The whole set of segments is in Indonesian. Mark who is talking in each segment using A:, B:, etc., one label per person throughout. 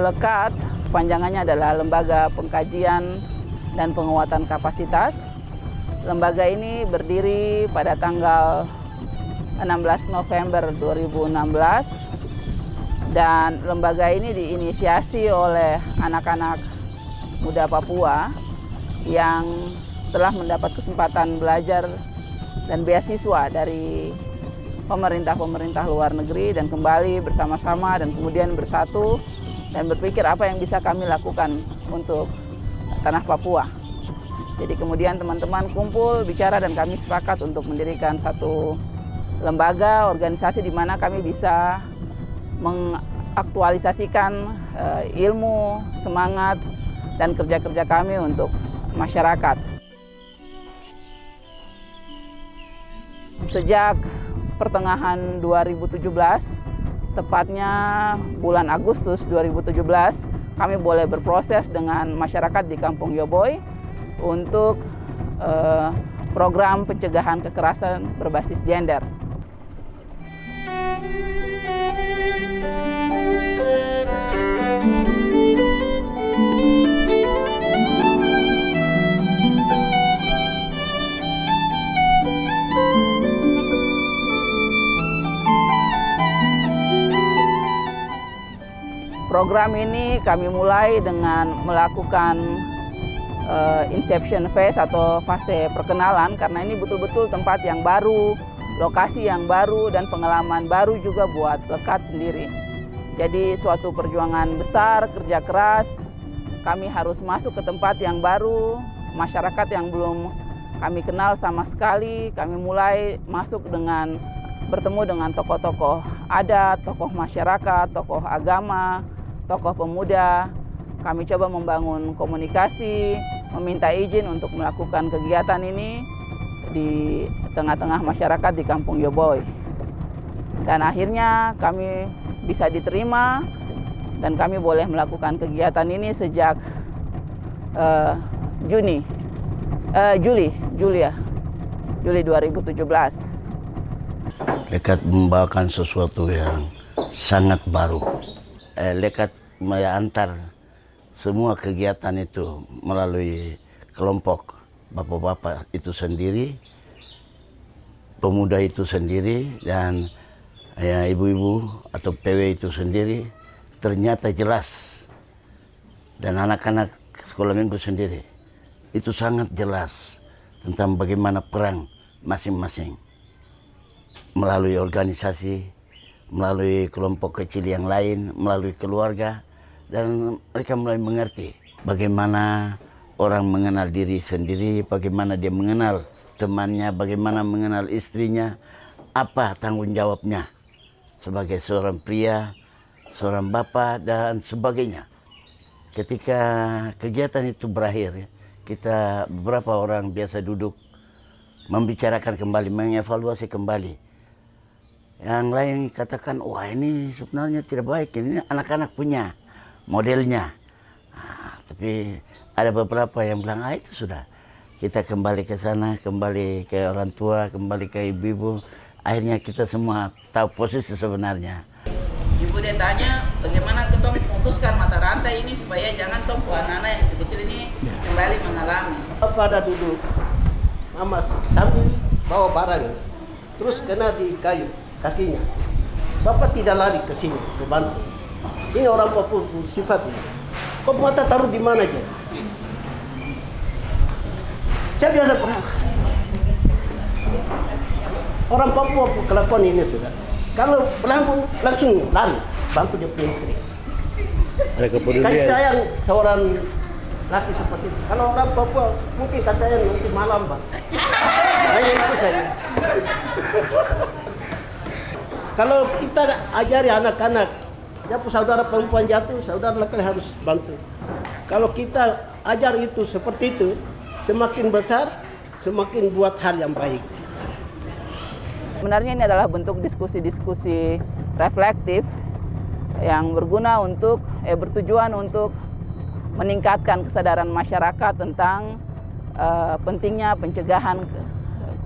A: LEKAT, panjangannya adalah Lembaga Pengkajian dan Penguatan Kapasitas. Lembaga ini berdiri pada tanggal 16 November 2016 dan lembaga ini diinisiasi oleh anak-anak muda Papua yang telah mendapat kesempatan belajar dan beasiswa dari pemerintah-pemerintah luar negeri dan kembali bersama-sama dan kemudian bersatu dan berpikir apa yang bisa kami lakukan untuk tanah Papua. Jadi kemudian teman-teman kumpul, bicara dan kami sepakat untuk mendirikan satu lembaga, organisasi di mana kami bisa mengaktualisasikan ilmu, semangat, dan kerja-kerja kami untuk masyarakat. Sejak pertengahan 2017, tepatnya bulan Agustus 2017, kami boleh berproses dengan masyarakat di Kampung Yoboy untuk program pencegahan kekerasan berbasis gender. Program ini kami mulai dengan melakukan inception phase atau fase perkenalan karena ini betul-betul tempat yang baru, lokasi yang baru dan pengalaman baru juga buat LEKAT sendiri. Jadi suatu perjuangan besar, kerja keras, kami harus masuk ke tempat yang baru, masyarakat yang belum kami kenal sama sekali, kami mulai masuk dengan bertemu dengan tokoh-tokoh adat, tokoh masyarakat, tokoh agama, tokoh pemuda. Kami coba membangun komunikasi, meminta izin untuk melakukan kegiatan ini di tengah-tengah masyarakat di Kampung Yoboy. Dan akhirnya kami bisa diterima dan kami boleh melakukan kegiatan ini sejak Juli 2017.
B: LEKAT membawakan sesuatu yang sangat baru. LEKAT mengantar semua kegiatan itu melalui kelompok bapak-bapak itu sendiri, pemuda itu sendiri, dan ibu-ibu atau PW itu sendiri, ternyata jelas. Dan anak-anak sekolah minggu sendiri, itu sangat jelas tentang bagaimana peran masing-masing. Melalui organisasi, melalui kelompok kecil yang lain, melalui keluarga, dan mereka mulai mengerti bagaimana orang mengenal diri sendiri, bagaimana dia mengenal temannya, bagaimana mengenal istrinya, apa tanggung jawabnya sebagai seorang pria, seorang bapak, dan sebagainya. Ketika kegiatan itu berakhir, kita beberapa orang biasa duduk, membicarakan kembali, mengevaluasi kembali. Yang lain katakan, wah ini sebenarnya tidak baik, ini anak-anak punya modelnya. Tapi ada beberapa yang bilang, itu sudah. Kita kembali ke sana, kembali ke orang tua, kembali ke ibu-ibu. Akhirnya kita semua tahu posisi sebenarnya.
A: Ibu dia tanya, bagaimana kita memutuskan mata rantai ini supaya jangan anak-anak yang kecil ini kembali mengalami.
C: Pada duduk, Mama sambil bawa barang, terus kena di kayu kakinya. Bapak tidak lari ke sini, ke bantu. Ini orang Papua sifat ini. Kok mata taruh di mana aja? Saya biasa pernah. Orang Papua kelakuan ini sudah. Kalau langsung lari, bantu dia punya istri. Kasih sayang seorang laki seperti itu. Kalau orang Papua mungkin kasih sayang nanti malam, Bang. Hanya itu saja. Kalau kita ajari anak-anak, ya saudara perempuan jatuh, saudara laki harus bantu. Kalau kita ajar itu seperti itu, semakin besar, semakin buat hal yang baik.
A: Sebenarnya ini adalah bentuk diskusi-diskusi reflektif yang berguna untuk, bertujuan untuk meningkatkan kesadaran masyarakat tentang pentingnya pencegahan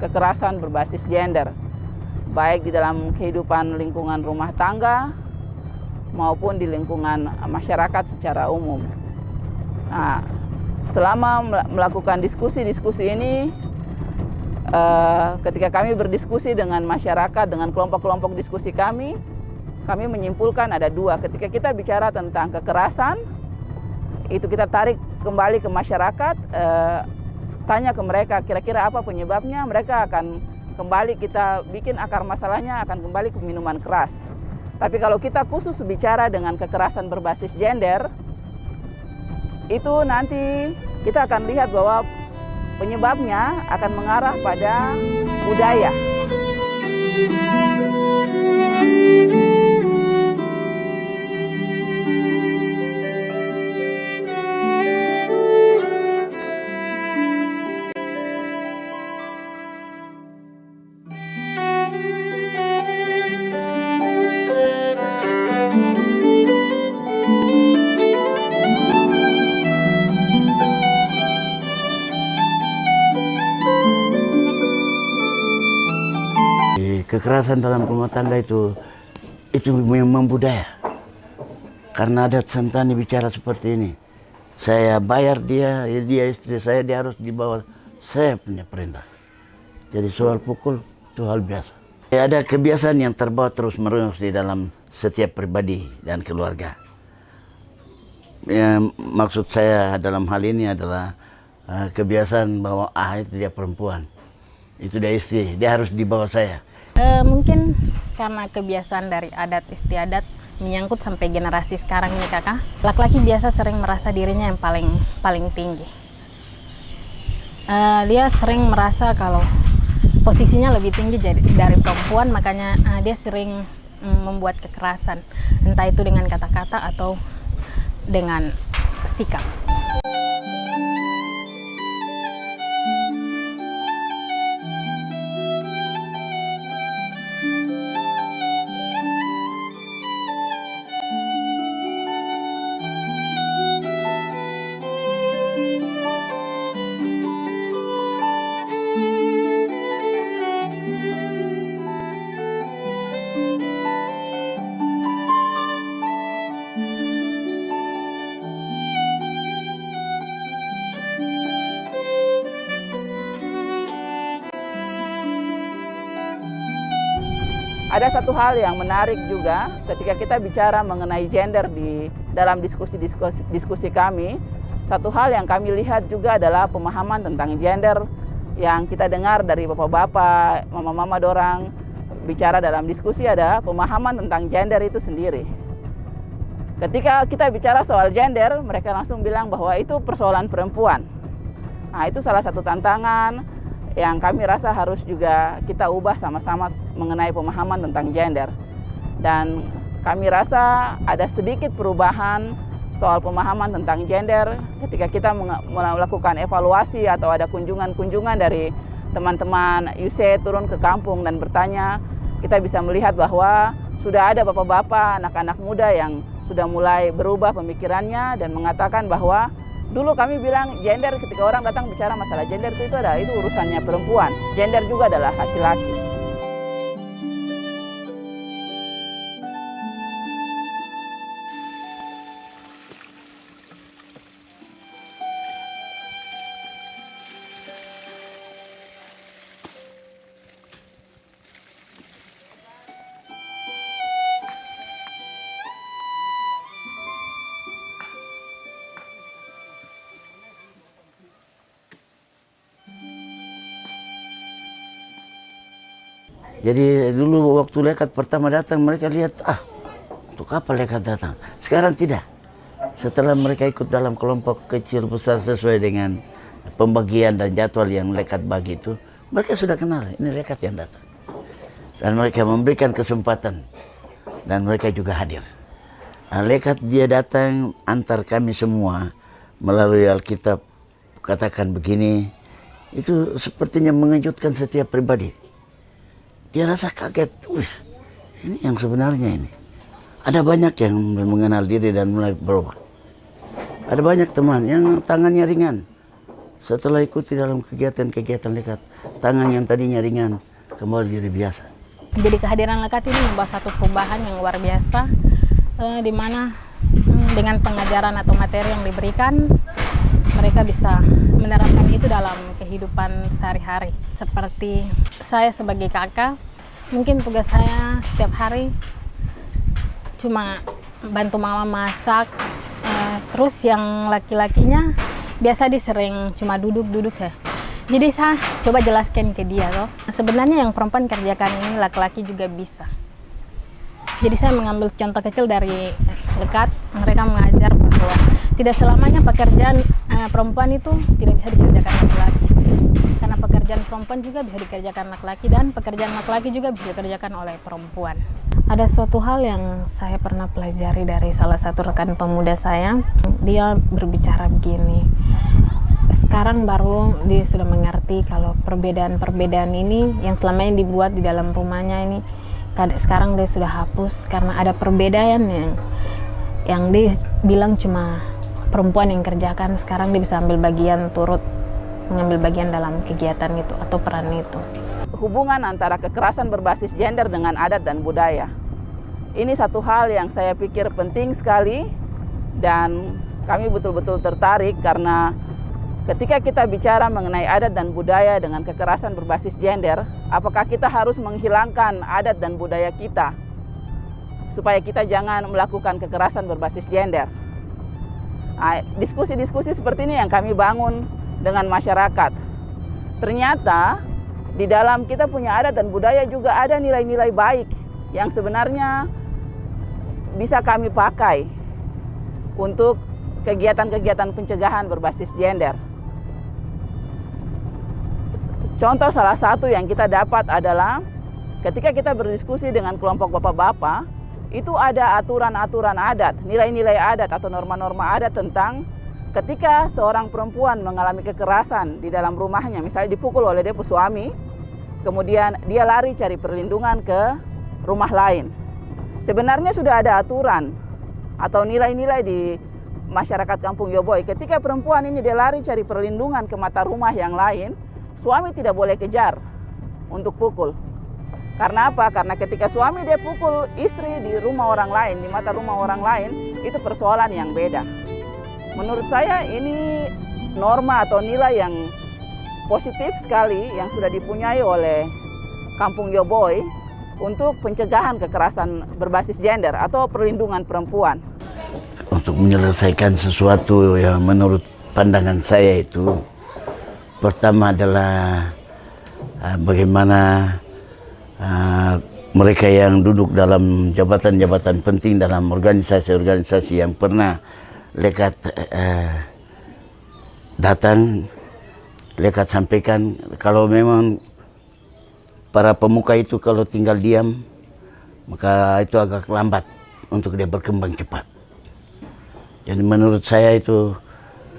A: kekerasan berbasis gender, baik di dalam kehidupan lingkungan rumah tangga maupun di lingkungan masyarakat secara umum. Nah, selama melakukan diskusi-diskusi ini, ketika kami berdiskusi dengan masyarakat, dengan kelompok-kelompok diskusi kami menyimpulkan ada dua. Ketika kita bicara tentang kekerasan, itu kita tarik kembali ke masyarakat, tanya ke mereka kira-kira apa penyebabnya, mereka akan kembali, kita bikin akar masalahnya akan kembali ke minuman keras. Tapi kalau kita khusus bicara dengan kekerasan berbasis gender, itu nanti kita akan lihat bahwa penyebabnya akan mengarah pada budaya.
B: Kekerasan dalam rumah tangga itu memang budaya. Karena adat Sentani bicara seperti ini. Saya bayar dia istri saya, dia harus dibawa, saya punya perintah. Jadi soal pukul itu hal biasa. Ada kebiasaan yang terbawa terus-menerus di dalam setiap pribadi dan keluarga. Maksud saya dalam hal ini adalah kebiasaan bahwa itu dia perempuan, itu dia istri, dia harus dibawa saya.
D: Mungkin karena kebiasaan dari adat istiadat menyangkut sampai generasi sekarang ini kakak, laki-laki biasa sering merasa dirinya yang paling tinggi. Dia sering merasa kalau posisinya lebih tinggi dari perempuan, makanya dia sering membuat kekerasan, entah itu dengan kata-kata atau dengan sikap.
A: Ada satu hal yang menarik juga ketika kita bicara mengenai gender di dalam diskusi kami. Satu hal yang kami lihat juga adalah pemahaman tentang gender yang kita dengar dari bapak-bapak, mama-mama dorang bicara dalam diskusi, ada pemahaman tentang gender itu sendiri. Ketika kita bicara soal gender, mereka langsung bilang bahwa itu persoalan perempuan. Nah, itu salah satu tantangan yang kami rasa harus juga kita ubah sama-sama mengenai pemahaman tentang gender. Dan kami rasa ada sedikit perubahan soal pemahaman tentang gender ketika kita melakukan evaluasi atau ada kunjungan-kunjungan dari teman-teman UC turun ke kampung dan bertanya, kita bisa melihat bahwa sudah ada bapak-bapak, anak-anak muda yang sudah mulai berubah pemikirannya dan mengatakan bahwa dulu kami bilang gender, ketika orang datang bicara masalah gender itu urusannya perempuan. Gender juga adalah laki-laki.
B: Jadi dulu waktu Lekat pertama datang, mereka lihat, untuk apa Lekat datang? Sekarang tidak. Setelah mereka ikut dalam kelompok kecil besar sesuai dengan pembagian dan jadwal yang Lekat bagi itu, mereka sudah kenal, ini Lekat yang datang. Dan mereka memberikan kesempatan, dan mereka juga hadir. Nah, Lekat dia datang antar kami semua melalui Alkitab, katakan begini, itu sepertinya mengejutkan setiap pribadi. Dia rasa kaget, ini yang sebenarnya ini. Ada banyak yang mengenal diri dan mulai berubah. Ada banyak teman yang tangannya ringan. Setelah ikuti dalam kegiatan-kegiatan Lekat, tangan yang tadinya ringan kembali jadi biasa.
D: Jadi kehadiran Lekat ini membawa satu perubahan yang luar biasa di mana dengan pengajaran atau materi yang diberikan mereka bisa menerapkan itu dalam kehidupan sehari-hari. Seperti saya sebagai kakak, mungkin tugas saya setiap hari cuma bantu mama masak, terus yang laki-lakinya biasa dia sering cuma duduk-duduk ya. Jadi saya coba jelaskan ke dia loh, sebenarnya yang perempuan kerjakan ini laki-laki juga bisa. Jadi saya mengambil contoh kecil dari Lekat, mereka mengajar bahwa tidak selamanya pekerjaan perempuan itu tidak bisa dikerjakan laki-laki. Karena pekerjaan perempuan juga bisa dikerjakan laki-laki dan pekerjaan laki-laki juga bisa dikerjakan oleh perempuan. Ada suatu hal yang saya pernah pelajari dari salah satu rekan pemuda saya. Dia berbicara begini, sekarang baru dia sudah mengerti kalau perbedaan-perbedaan ini yang selama ini dibuat di dalam rumahnya ini, sekarang dia sudah hapus karena ada perbedaan yang dia bilang cuma perempuan yang kerjakan, sekarang dia bisa ambil bagian, turut mengambil bagian dalam kegiatan itu atau peran itu.
A: Hubungan antara kekerasan berbasis gender dengan adat dan budaya. Ini satu hal yang saya pikir penting sekali dan kami betul-betul tertarik karena ketika kita bicara mengenai adat dan budaya dengan kekerasan berbasis gender, apakah kita harus menghilangkan adat dan budaya kita supaya kita jangan melakukan kekerasan berbasis gender? Diskusi-diskusi seperti ini yang kami bangun dengan masyarakat. Ternyata di dalam kita punya adat dan budaya juga ada nilai-nilai baik yang sebenarnya bisa kami pakai untuk kegiatan-kegiatan pencegahan berbasis gender. Contoh salah satu yang kita dapat adalah ketika kita berdiskusi dengan kelompok bapak-bapak, itu ada aturan-aturan adat, nilai-nilai adat atau norma-norma adat tentang ketika seorang perempuan mengalami kekerasan di dalam rumahnya, misalnya dipukul oleh dia suami, kemudian dia lari cari perlindungan ke rumah lain. Sebenarnya sudah ada aturan atau nilai-nilai di masyarakat Kampung Yoboi. Ketika perempuan ini dia lari cari perlindungan ke mata rumah yang lain, suami tidak boleh kejar untuk pukul. Karena apa? Karena ketika suami dia pukul istri di rumah orang lain, di mata rumah orang lain, itu persoalan yang beda. Menurut saya ini norma atau nilai yang positif sekali yang sudah dipunyai oleh Kampung Yoboi untuk pencegahan kekerasan berbasis gender atau perlindungan perempuan.
B: Untuk menyelesaikan sesuatu yang menurut pandangan saya itu, pertama adalah bagaimana mereka yang duduk dalam jabatan-jabatan penting dalam organisasi-organisasi yang pernah Lekat datang, Lekat sampaikan kalau memang para pemuka itu kalau tinggal diam, maka itu agak lambat untuk dia berkembang cepat. Jadi menurut saya itu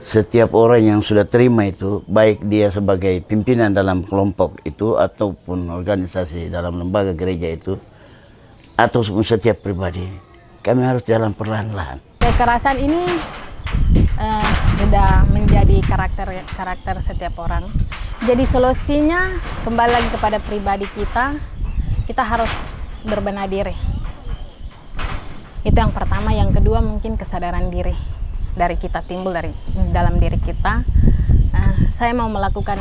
B: setiap orang yang sudah terima itu, baik dia sebagai pimpinan dalam kelompok itu ataupun organisasi dalam lembaga gereja itu, atau setiap pribadi, kami harus jalan perlahan-lahan.
D: Kekerasan ini sudah menjadi karakter setiap orang. Jadi solusinya kembali lagi kepada pribadi kita harus berbenah diri. Itu yang pertama. Yang kedua mungkin kesadaran diri dari kita, timbul dari dalam diri kita. Saya mau melakukan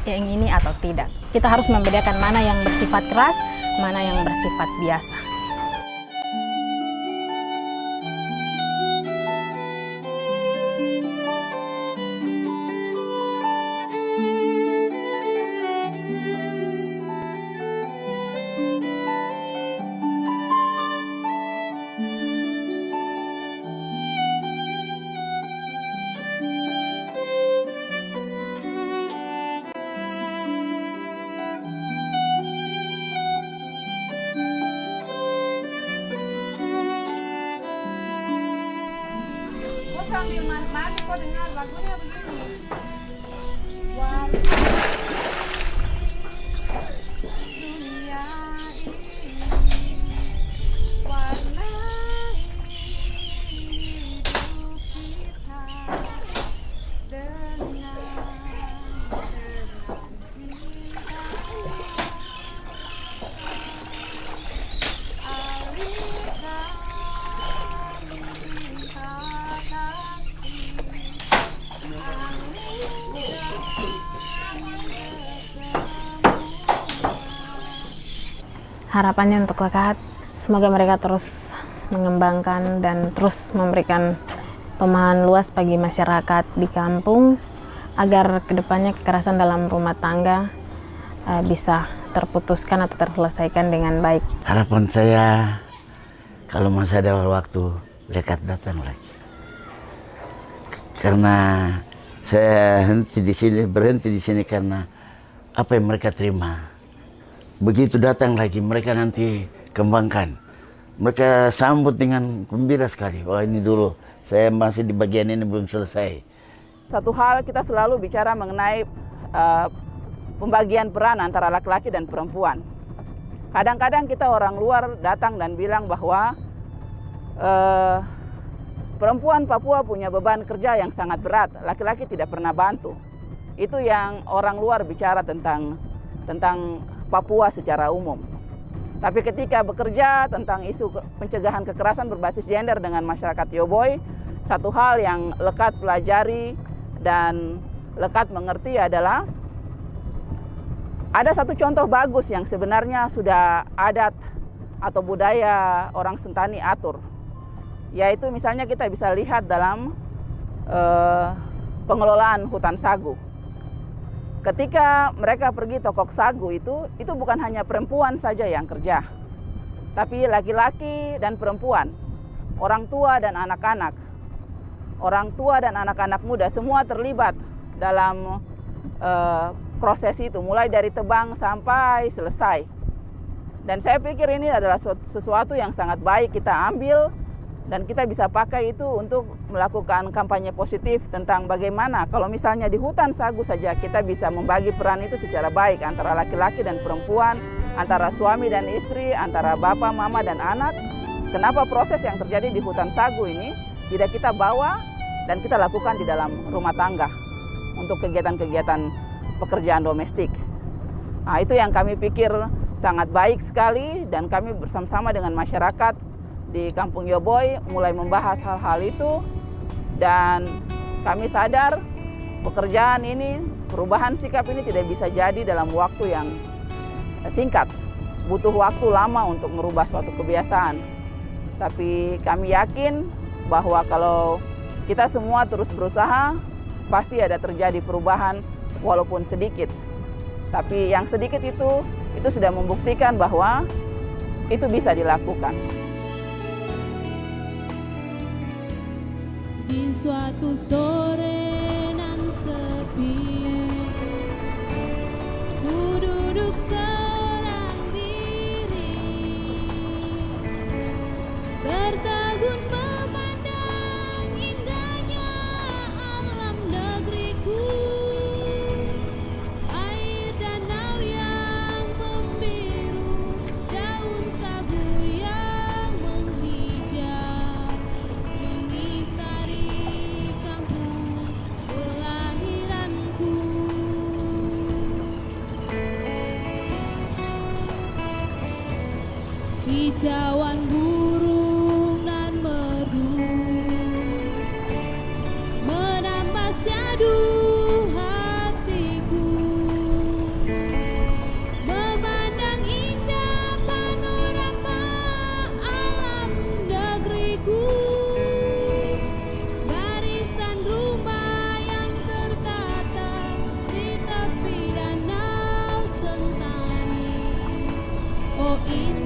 D: yang ini atau tidak. Kita harus membedakan mana yang bersifat keras, mana yang bersifat biasa.
A: Sambil mandi kok dengar lagunya begini. Dunia ini warna hidup kita dengan cinta. Alihkan
D: harapannya untuk Lekat, semoga mereka terus mengembangkan dan terus memberikan pemahaman luas bagi masyarakat di kampung agar kedepannya kekerasan dalam rumah tangga bisa terputuskan atau terselesaikan dengan baik.
B: Harapan saya kalau masih ada waktu Lekat datang lagi. Karena saya berhenti di sini karena apa yang mereka terima. Begitu datang lagi, mereka nanti kembangkan. Mereka sambut dengan gembira sekali. Wah, ini dulu, saya masih di bagian ini belum selesai.
A: Satu hal kita selalu bicara mengenai pembagian peran antara laki-laki dan perempuan. Kadang-kadang kita orang luar datang dan bilang bahwa perempuan Papua punya beban kerja yang sangat berat, laki-laki tidak pernah bantu. Itu yang orang luar bicara tentang Papua secara umum. Tapi ketika bekerja tentang isu pencegahan kekerasan berbasis gender dengan masyarakat Yoboi, satu hal yang Lekat pelajari dan Lekat mengerti adalah ada satu contoh bagus yang sebenarnya sudah adat atau budaya orang Sentani atur. Yaitu misalnya kita bisa lihat dalam pengelolaan hutan sagu. Ketika mereka pergi tokok sagu itu bukan hanya perempuan saja yang kerja. Tapi laki-laki dan perempuan, orang tua dan anak-anak. Orang tua dan anak-anak muda semua terlibat dalam proses itu, mulai dari tebang sampai selesai. Dan saya pikir ini adalah sesuatu yang sangat baik kita ambil dan kita bisa pakai itu untuk melakukan kampanye positif tentang bagaimana kalau misalnya di hutan sagu saja kita bisa membagi peran itu secara baik antara laki-laki dan perempuan, antara suami dan istri, antara bapak, mama, dan anak. Kenapa proses yang terjadi di hutan sagu ini tidak kita bawa dan kita lakukan di dalam rumah tangga untuk kegiatan-kegiatan pekerjaan domestik. Nah, itu yang kami pikir sangat baik sekali dan kami bersama-sama dengan masyarakat di Kampung Yoboi mulai membahas hal-hal itu dan kami sadar pekerjaan ini, perubahan sikap ini tidak bisa jadi dalam waktu yang singkat. Butuh waktu lama untuk merubah suatu kebiasaan. Tapi kami yakin bahwa kalau kita semua terus berusaha, pasti ada terjadi perubahan walaupun sedikit. Tapi yang sedikit itu sudah membuktikan bahwa itu bisa dilakukan.
E: Di suatu sore nan sepi, ku duduk seorang diri, tertegun memandang indahnya alam negeriku. Air danau yang membiru, daun sagu yang menghijau, mengitari kampung kelahiranku. Kicauan burung nan merdu menambah syadu hatiku, memandang indah panorama alam negeriku. Barisan rumah yang tertata di tepi danau Sentani, oh ini